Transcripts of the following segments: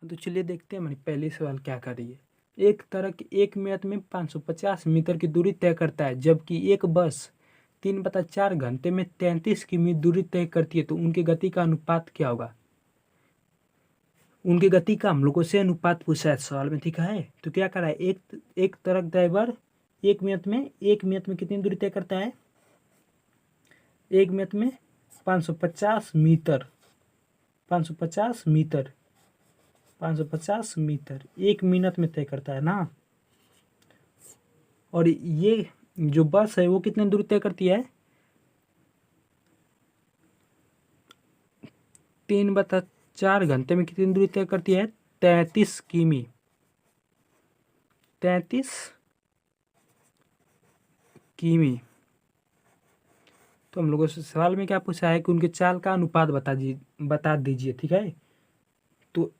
तो चलिए देखते हैं हमारी पहली सवाल क्या कर रही है। एक ट्रक 1 मिनट में 550 मीटर की दूरी तय करता है, जबकि एक बस 3/4 घंटे में 33 किमी दूरी तय करती है, तो उनकी गति का अनुपात क्या होगा। उनकी गति का हम लोगों से अनुपात पूछा है सवाल में, ठीक है। तो क्या करा है, एक ट्रक ड्राइवर 1 मिनट में कितनी दूरी तय करता है। 1 मिनट में 550 मीटर 550 मीटर 550 मीटर 1 मिनट में तय करता है ना। और ये जो बस है वो कितनी दूरी तय करती है। 3/4 घंटे में कितनी दूरी तय करती है। 33 किमी 33 किमी। तो हम लोगों से सवाल में क्या पूछा है कि उनके चाल का अनुपात बता दीजिए, ठीक है। तो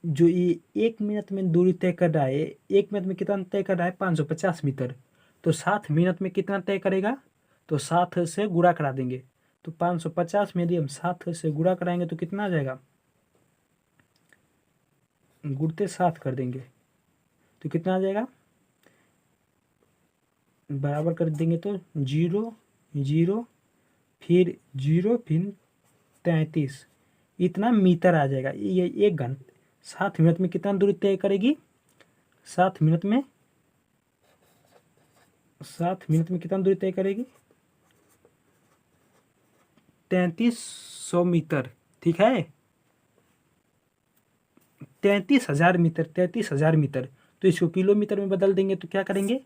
जो ये 1 मिनट में दूरी तय कर रहा है, 1 मिनट में कितना तय कर रहा है, 550 मीटर। तो 7 मिनट में कितना तय करेगा, तो 7 से गुणा करा देंगे। तो 550 में यदि हम 7 से गुणा कराएंगे तो कितना आ जाएगा, गुणते 7 कर देंगे तो कितना आ जाएगा, बराबर कर देंगे तो 0 0 फिर 0 फिर 33, इतना मीटर आ जाएगा। ये 1 घंटे 7 मिनट में कितना दूरी तय करेगी। 7 मिनट में 7 मिनट में कितना दूरी तय करेगी, 3300 मीटर, ठीक है। 33,000 मीटर 33,000 मीटर। तो इसको किलोमीटर में बदल देंगे तो क्या करेंगे,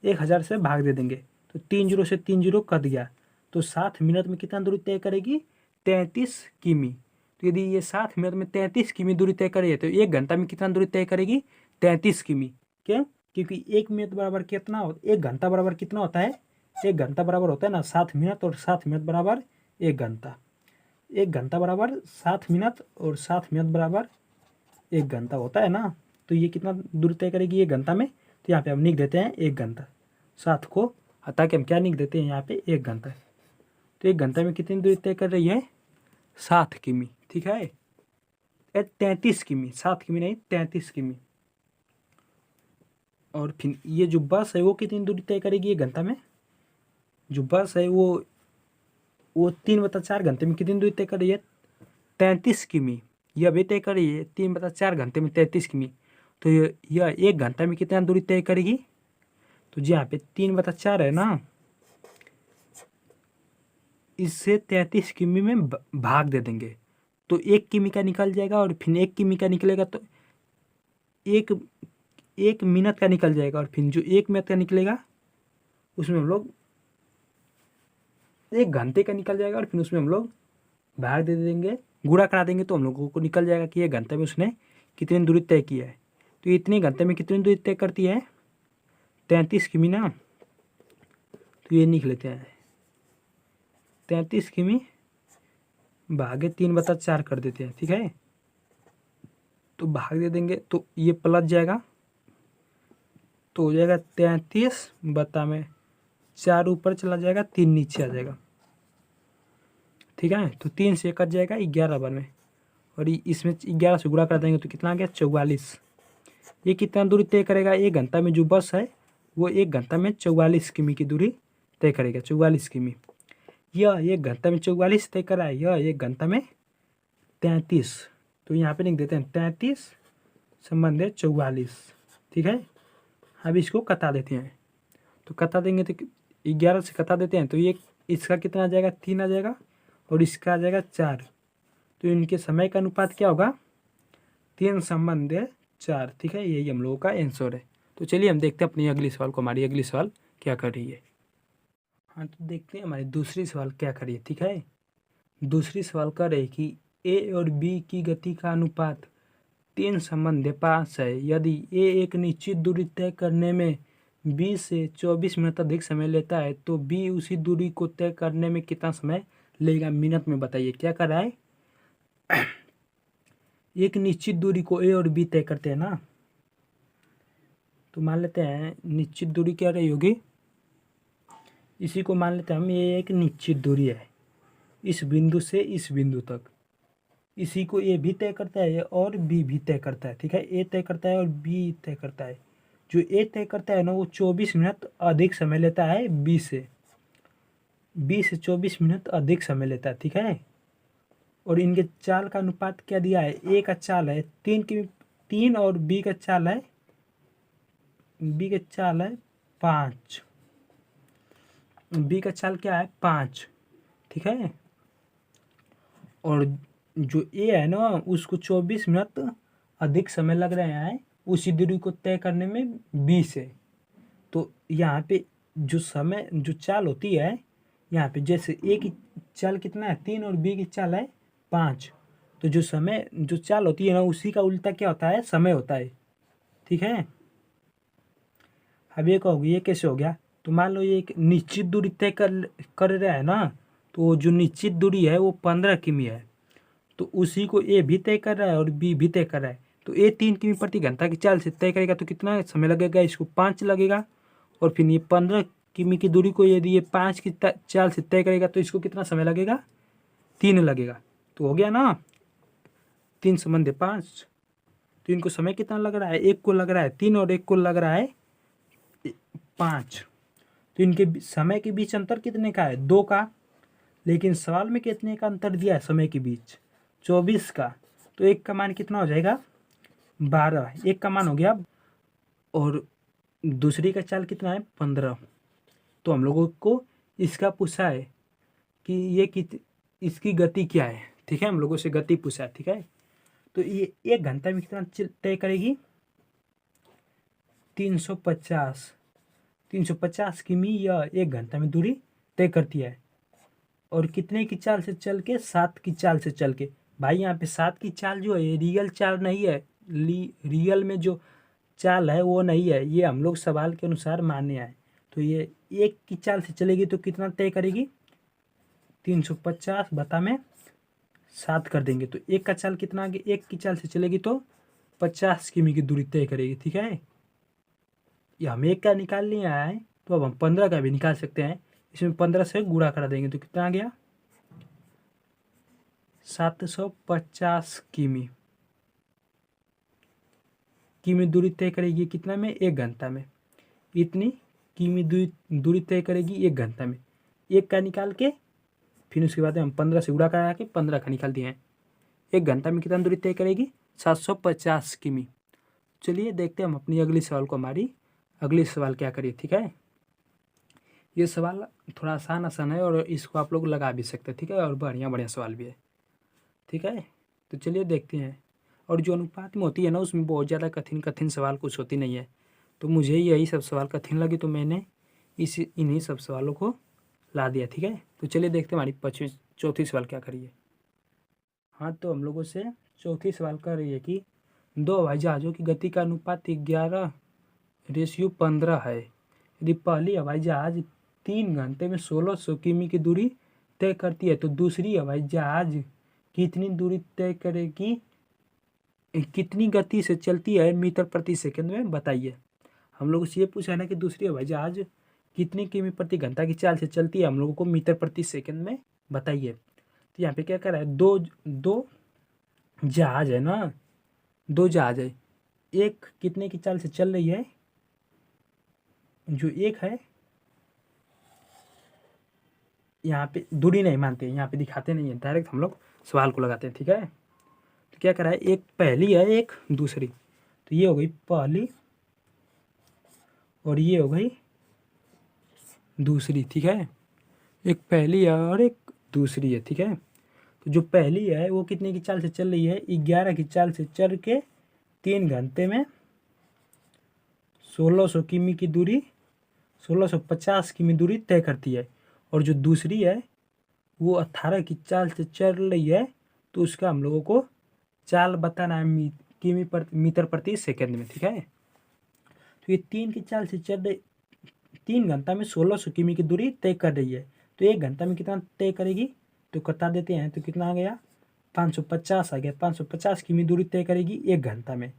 1000 से भाग दे देंगे। तो 3 जीरो से 3 जीरो कट गया। तो 7 मिनट में कितना दूरी तय करेगी, 33 किमी। तो यदि ये 7 मिनट में 33 किमी दूरी तय करेगी तो 1 घंटा में कितना दूरी तय करेगी, 33 किमी। क्यों, क्योंकि 1 मिनट बराबर कितना हो, 1 घंटा बराबर कितना होता है, 1 घंटा बराबर होता है ना 7 मिनट, और 7 मिनट बराबर 1 घंटा। 1 घंटा बराबर 7 मिनट और 7 मिनट बराबर 1 घंटा होता है ना। तो ये कितना दूर तय करेगी 1 घंटा में। तो यहाँ पे हम लिख देते हैं 1 घंटा, 7 को हटा के हम क्या लिख देते हैं यहाँ पे 1 घंटा। तो 1 घंटा में कितनी दूरी तय कर रही है, 7 किमी, ठीक है। 33 किमी, 7 किमी नहीं 33 किमी। और फिर ये जो बस है वो कितनी दूरी तय करेगी 1 घंटा में। जो बस है वो 3/4 घंटे में कितनी दूरी तय कर रही है, 33 किमी। यह भी तय कर रही है 3/4 घंटे में 33 किमी। तो यह 1 घंटा में कितना दूरी तय करेगी। तो जी यहाँ पे 3/4 है ना, इससे 33 किमी में भाग दे देंगे तो 1 किमी का निकल जाएगा। और फिर 1 किमी का निकलेगा तो एक 1 मिनट का निकल जाएगा। और फिर जो 1 मिनट का निकलेगा उसमें हम लोग 1 घंटे का निकल जाएगा। और फिर उसमें हम लोग भाग दे देंगे, गुणा करा देंगे तो हम लोगों को निकल जाएगा कि 1 घंटे में उसने कितनी दूरी तय की है। तो इतने घंटे में कितनी दूरी तय करती है, 33 किमी ना। तो ये लिख लेते हैं 33 किमी भागे 3/4 कर देते हैं, ठीक है। तो भाग दे देंगे तो ये प्लस जाएगा, तो हो जाएगा 33/4 ऊपर चला जाएगा, 3 नीचे आ जाएगा, ठीक है। तो 3 से कट जाएगा 11 बार में, और इसमें 11 से गुणा कर देंगे तो कितना आ गया 44। ये कितना दूरी तय करेगा 1 घंटा में, जो बस है वो 1 घंटा में 44 किमी की दूरी तय करेगा, 44 किमी। यह 1 घंटा में 44 तय करा है, यह 1 घंटा में 33। तो यहाँ पे लिख देते हैं 33 संबंध है 44, ठीक है। अब इसको कटा देते हैं, तो कटा देंगे तो 11 से कटा देते हैं तो ये इसका कितना आ जाएगा, 3 आ जाएगा, और इसका आ जाएगा 4। तो इनके समय का अनुपात क्या होगा, 3/4, ठीक है। यही हम लोगों का आंसर है। तो चलिए हम देखते हैं अपनी अगली सवाल को, हमारी अगली सवाल क्या कर रही है। हाँ, तो देखते हैं हमारी दूसरी सवाल क्या कर रही है, ठीक है। दूसरी सवाल कर रही है कि ए और बी की गति का अनुपात 3/5 है। यदि ए एक निश्चित दूरी तय करने में 20 से 24 मिनट अधिक समय लेता है तो बी उसी दूरी को तय करने में कितना समय लेगा, मिनट में बताइए। क्या कर रहा है, एक निश्चित दूरी को ए और बी तय करते हैं ना। तो मान लेते हैं निश्चित दूरी क्या रही होगी, इसी को मान लेते हैं हम, ये एक निश्चित दूरी है इस बिंदु से इस बिंदु तक, इसी को ए भी तय करता है और बी भी तय करता है, ठीक है। ए तय करता है और बी तय करता है। जो ए तय करता है ना वो 24 मिनट अधिक समय लेता है बी से 24 मिनट अधिक समय लेता है, ठीक है। और इनके चाल का अनुपात क्या दिया है, ए का चाल है 3 और बी का चाल है 5। बी का चाल क्या है 5, ठीक है। और जो ए है ना उसको 24 मिनट अधिक समय लग रहे हैं उसी दूरी को तय करने में बी से। तो यहाँ पे जो चाल होती है, यहाँ पे जैसे ए की चाल कितना है 3 और बी की चाल है 5, तो जो चाल होती है ना उसी का उल्टा क्या होता है, समय होता है, ठीक है। अब ये कहोगे ये कैसे हो गया, तो मान लो ये एक निश्चित दूरी तय कर रहा है ना, तो जो निश्चित दूरी है वो 15 किमी है, तो उसी को ए भी तय कर रहा है और बी भी तय कर रहा है। तो ए 3 किमी प्रति घंटा की चाल से तय करेगा तो कितना समय लगेगा, इसको 5 लगेगा। और फिर ये 15 किमी की दूरी को यदि ये 5 की चाल से तय करेगा तो इसको कितना समय लगेगा, 3 लगेगा। तो हो गया ना, 3 संबंध 5। तो इनको समय कितना लग रहा है, एक को लग रहा है 3 और एक को लग रहा है 5। तो इनके समय के बीच अंतर कितने का है, 2 का। लेकिन सवाल में कितने का अंतर दिया है समय के बीच, 24 का। तो एक का मान कितना हो जाएगा 12, एक का मान हो गया, और दूसरी का चाल कितना है 15। तो हम लोगों को इसका पूछा है कि इसकी गति क्या है, ठीक है। हम लोगों से गति पूछा है, ठीक है। तो ये 1 घंटा में कितना तय करेगी, 350 किमी या 1 घंटा में दूरी तय करती है। और कितने की चाल से चल के, 7 की चाल से चल के। भाई यहाँ पे 7 की चाल जो है रियल चाल नहीं है, रियल में जो चाल है वो नहीं है, ये हम लोग सवाल के अनुसार माने आए। तो ये 1 की चाल से चलेगी तो कितना तय करेगी, 350 बता में 7 कर देंगे तो 1 का चाल कितना आगे, 1 की चाल से चलेगी तो 50 किमी की दूरी तय करेगी, ठीक है। ये हम 1 का निकाल लिया है तो अब हम 15 का भी निकाल सकते हैं। इसमें 15 से गुणा करा देंगे तो कितना आ गया, 750 किमी दूरी तय करेगी कितना में, 1 घंटा में। इतनी किमी दूरी तय करेगी 1 घंटा में। 1 का निकाल के फिर उसके बाद हम 15 से गुणा करा के 15 का निकाल दिए हैं। 1 घंटा में कितना दूरी तय करेगी, 750 किमी। चलिए देखते हैं हम अपनी अगली सवाल को, हमारी अगली सवाल क्या करिए, ठीक है। ये सवाल थोड़ा आसान है और इसको आप लोग लगा भी सकते हैं, ठीक है। और बढ़िया सवाल भी है, ठीक है। तो चलिए देखते हैं। और जो अनुपात में होती है ना उसमें बहुत ज़्यादा कठिन सवाल कुछ होती नहीं है। तो मुझे यही सब सवाल कठिन लगे तो मैंने इन्हीं सब सवालों को ला दिया, ठीक है। तो चलिए देखते हैं हमारी चौथी सवाल क्या करिए। हाँ, तो हम लोगों से चौथी सवाल कर रही है कि 2 हवाई जहाज़ों की गति का अनुपात 11:15 है। यदि पहली हवाई जहाज़ 3 घंटे में 1600 किमी की दूरी तय करती है तो दूसरी हवाई जहाज़ कितनी दूरी तय करेगी, कितनी गति से चलती है मीटर प्रति सेकंड में बताइए। हम लोगों से ये पूछा है ना कि दूसरी हवाई जहाज़ कितनी किमी प्रति घंटा की चाल से चलती है, हम लोगों को मीटर प्रति सेकंड में बताइए। तो यहाँ पे क्या कर रहा है, दो जहाज है ना, 2 जहाज है। एक कितने की चाल से चल रही है, जो एक है यहाँ पे दूरी नहीं मानते, यहाँ पे दिखाते नहीं है, डायरेक्ट हम लोग सवाल को लगाते हैं, ठीक है। तो क्या कर रहा है, एक पहली है एक दूसरी। तो ये हो गई पहली और ये हो गई दूसरी, ठीक है। एक पहली है और एक दूसरी है, ठीक है। तो जो पहली है वो कितने की चाल से चल रही है, 11 की चाल से चल के 3 घंटे में 1600 किमी की दूरी, 1650 किमी दूरी तय करती है। और जो दूसरी है वो 18 की चाल से चल रही है, तो उसका हम लोगों को चाल बताना है मीटर प्रति सेकंड में, ठीक है। तो ये 3 की चाल से चल रही, 3 घंटा में 1600 किमी की दूरी तय कर रही है, तो 1 घंटा में कितना तय करेगी, तो कटा देते हैं। तो कितना आ गया, 550 आ गया। 550 किमी दूरी तय करेगी 1 घंटा में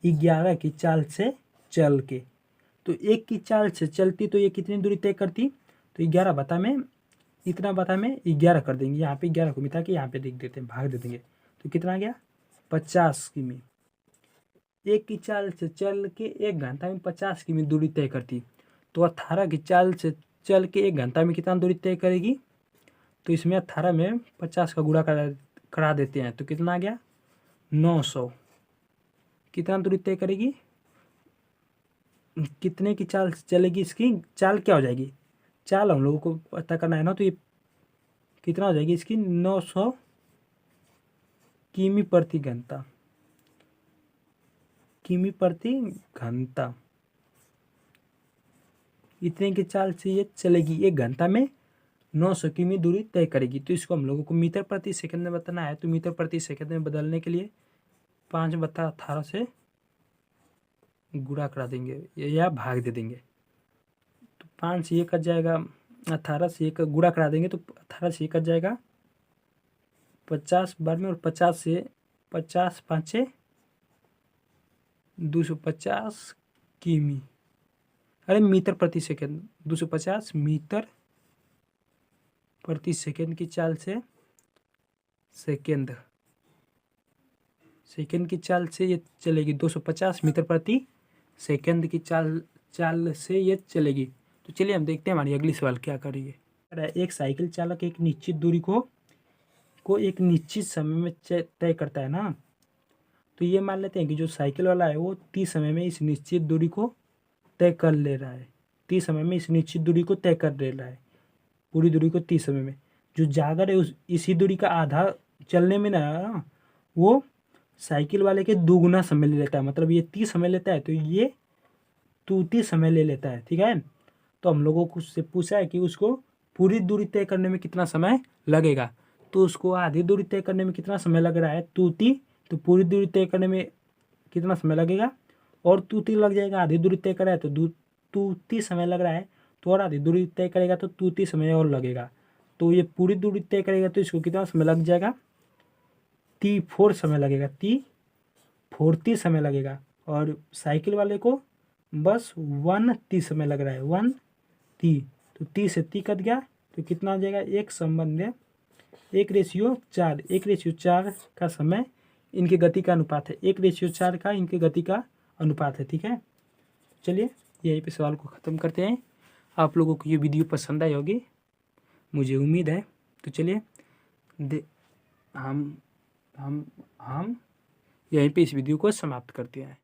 11 की चाल से चल के। तो 1 की चाल से चलती तो ये कितनी दूरी तय करती, तो 11 बता में इतना बता में 11 कर देंगे, यहाँ पे 11 को मिटा के यहाँ पे लिख देते हैं, भाग दे देंगे। तो कितना आ गया 50 किमी। एक की चाल से चल के 1 घंटा में 50 किमी दूरी तय करती, तो 18 की चाल से चल के 1 घंटा में कितना दूरी तय करेगी। तो इसमें 18 में 50 का गुणा करा देते हैं, तो कितना आ गया 900। कितना दूरी तय करेगी, कितने की चाल से चलेगी, इसकी चाल क्या हो जाएगी, चाल हम लोगों को पता करना है ना। तो ये कितना हो जाएगी इसकी 900 किमी प्रति घंटा, किमी प्रति घंटा। इतने की चाल से ये चलेगी, 1 घंटा में 900 किमी दूरी तय करेगी। तो इसको हम लोगों को मीटर प्रति सेकंड में बताना है। तो मीटर प्रति सेकंड में बदलने के लिए 5/18 से गुणा करा देंगे या भाग दे देंगे। तो 5 से 1 कट जाएगा, 18 से 1 गुणा करा देंगे तो 18 से 1 कट जाएगा 50 बार में, और 50 से 50 5 250 किमी, अरे मीटर प्रति सेकंड, 250 मीटर प्रति सेकंड की चाल से सेकंड की चाल से ये चलेगी 250 मीटर प्रति सेकंड की चाल से ये चलेगी। तो चलिए हम देखते हैं हमारी अगली सवाल क्या कर रही है। एक साइकिल चालक एक निश्चित दूरी को एक निश्चित समय में तय करता है ना। तो ये मान लेते हैं कि जो साइकिल वाला है वो 30 समय में इस निश्चित दूरी को तय कर ले रहा है, 30 समय में इस निश्चित दूरी को तय कर ले रहा है, पूरी दूरी को 30 समय में। जो जागर है इसी दूरी का आधा चलने में ना, वो साइकिल वाले के दुगुना समय ले लेता है। मतलब ये 30 समय लेता है तो ये 30 समय ले लेता है, ठीक है। तो हम लोगों को उससे पूछा है कि उसको पूरी दूरी तय करने में कितना समय लगेगा। तो उसको आधी दूरी तय करने में कितना समय लग रहा है तूती, तो पूरी दूरी तय करने में कितना समय लगेगा, और तूती लग जाएगा। आधी दूरी तय कर रहा है तो तूती समय लग रहा है, तो और आधी दूरी तय करेगा तो तूती समय और लगेगा। तो ये पूरी दूरी तय करेगा तो इसको कितना समय लग जाएगा, T4 समय लगेगा, T40 समय लगेगा। और साइकिल वाले को बस 1T समय लग रहा है, 1T। तो T से T कट गया तो कितना आ जाएगा, 1/4 का समय इनके गति का अनुपात है, 1/4 का इनके गति का अनुपात है, ठीक है। चलिए यहीं पे सवाल को ख़त्म करते हैं। आप लोगों को ये वीडियो पसंद आई होगी, मुझे उम्मीद है। तो चलिए हम यहीं पे इस वीडियो को समाप्त करते हैं।